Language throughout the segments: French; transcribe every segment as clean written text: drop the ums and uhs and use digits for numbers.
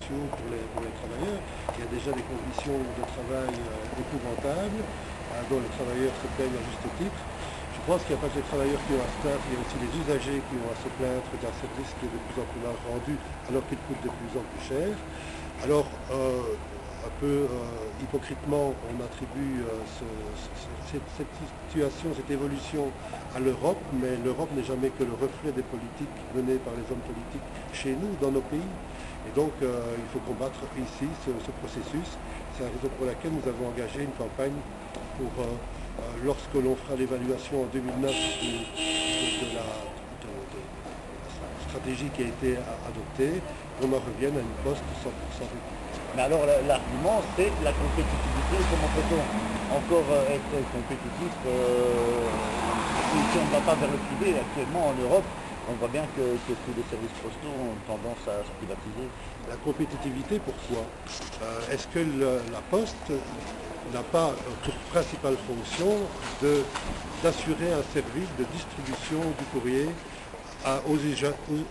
sociaux pour les travailleurs. Il y a déjà des conditions de travail épouvantables, dont les travailleurs se plaignent à juste titre. Je pense qu'il n'y a pas que les travailleurs qui ont à se plaindre, il y a aussi les usagers qui ont à se plaindre d'un service qui est de plus en plus mal rendu alors qu'il coûte de plus en plus cher. Alors, un peu hypocritement, on attribue cette situation, cette évolution à l'Europe, mais l'Europe n'est jamais que le reflet des politiques menées par les hommes politiques chez nous, dans nos pays. Et donc, il faut combattre ici ce processus. C'est la raison pour laquelle nous avons engagé une campagne pour, lorsque l'on fera l'évaluation en 2009 de la stratégie qui a été adoptée, on en revienne à une poste 100% réduite. Mais alors l'argument, c'est la compétitivité. Comment peut-on encore être compétitif si on ne va pas vers le privé? Actuellement en Europe, on voit bien que tous les services postaux ont tendance à se privatiser. La compétitivité, pourquoi? Est-ce que la Poste n'a pas pour principale fonction d'assurer un service de distribution du courrier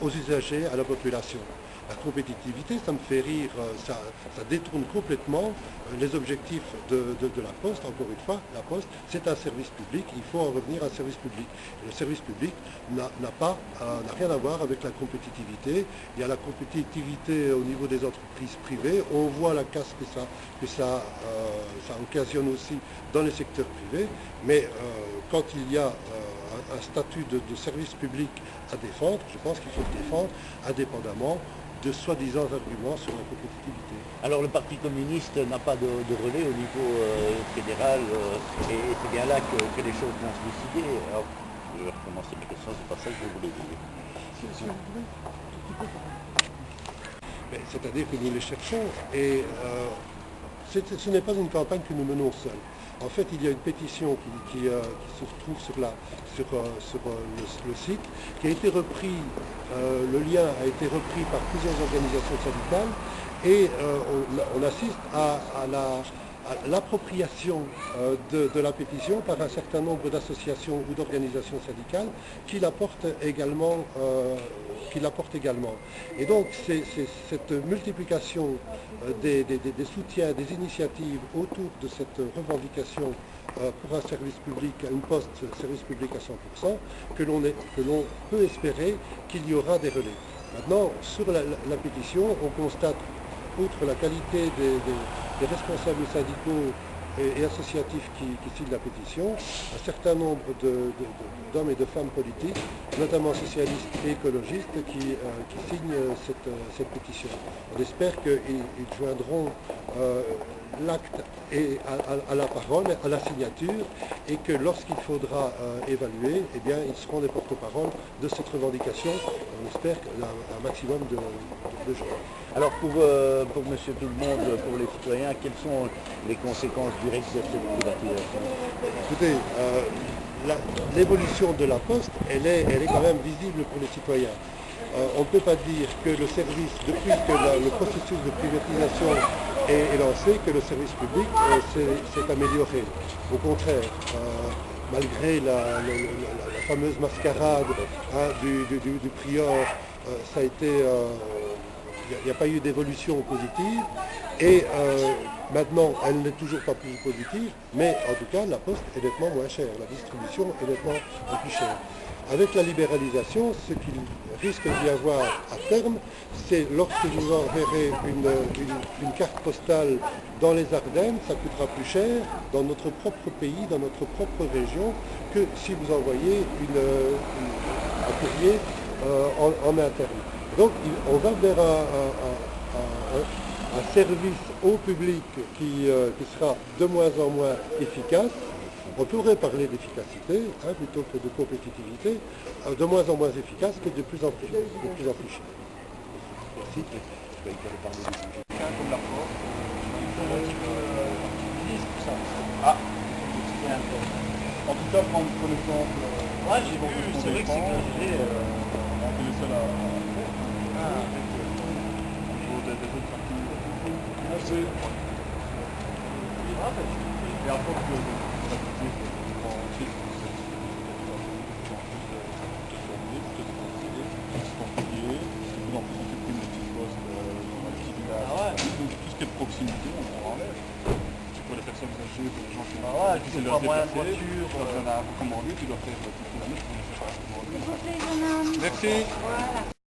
aux usagers, à la population? La compétitivité, ça me fait rire, ça détourne complètement les objectifs de la Poste. Encore une fois, la Poste, c'est un service public, il faut en revenir à un service public. Et le service public n'a rien à voir avec la compétitivité. Il y a la compétitivité au niveau des entreprises privées, on voit la casse que ça occasionne aussi dans les secteurs privés, mais quand il y a un statut de service public à défendre, je pense qu'il faut le défendre indépendamment de soi-disant arguments sur la compétitivité. Alors le Parti communiste n'a pas de relais au niveau fédéral et c'est bien là que les choses vont se décider. Alors, je vais recommencer mes questions, c'est pas ça que je voulais dire. C'est-à-dire que nous les cherchons et ce n'est pas une campagne que nous menons seuls. En fait, il y a une pétition qui se trouve sur le site, qui a été repris, le lien a été repris par plusieurs organisations syndicales et on assiste à l'appropriation de la pétition par un certain nombre d'associations ou d'organisations syndicales qui l'apportent également. Et donc, c'est cette multiplication des soutiens, des initiatives autour de cette revendication pour un service public, une poste service public à 100%, que l'on peut espérer qu'il y aura des relais. Maintenant, sur la pétition, on constate, outre la qualité des responsables syndicaux et associatifs qui signent la pétition, un certain nombre d'hommes et de femmes politiques, notamment socialistes et écologistes, qui signent cette pétition. On espère qu'ils joindront l'acte et à la parole, à la signature, et que lorsqu'il faudra évaluer, eh bien, ils seront les porte-parole de cette revendication. On espère un maximum de gens. Alors pour monsieur tout le monde, pour les citoyens, quelles sont les conséquences directes de cette privatisation? Écoutez, l'évolution de la Poste, elle est quand même visible pour les citoyens. On ne peut pas dire que le service, depuis que le processus de privatisation est lancé, que le service public s'est amélioré. Au contraire, malgré la fameuse mascarade du prior, ça a été... il n'y a pas eu d'évolution positive et maintenant elle n'est toujours pas plus positive, mais en tout cas la Poste est nettement moins chère, la distribution est nettement plus chère. Avec la libéralisation, ce qu'il risque d'y avoir à terme, c'est lorsque vous enverrez une carte postale dans les Ardennes, ça coûtera plus cher dans notre propre pays, dans notre propre région, que si vous envoyez un courrier en interne. Donc on va vers un service au public qui sera de moins en moins efficace. On pourrait parler d'efficacité plutôt que de compétitivité, de moins en moins efficace que de plus en plus cher. Merci. Ah, en tout cas, prendre l'exemple. Ouais, j'ai vu, c'est vrai que c'est exagéré. On était les seuls à faire. Au niveau des autres parties. Et à force de proximité, on enlève. C'est pour les personnes âgées, pour les gens qui ont Voilà, tu difficile de prends se moyen de déplacer, voiture. tu as besoin d'un recommandé, tu dois faire 10 km pour ne pas recommander. Merci. Voilà.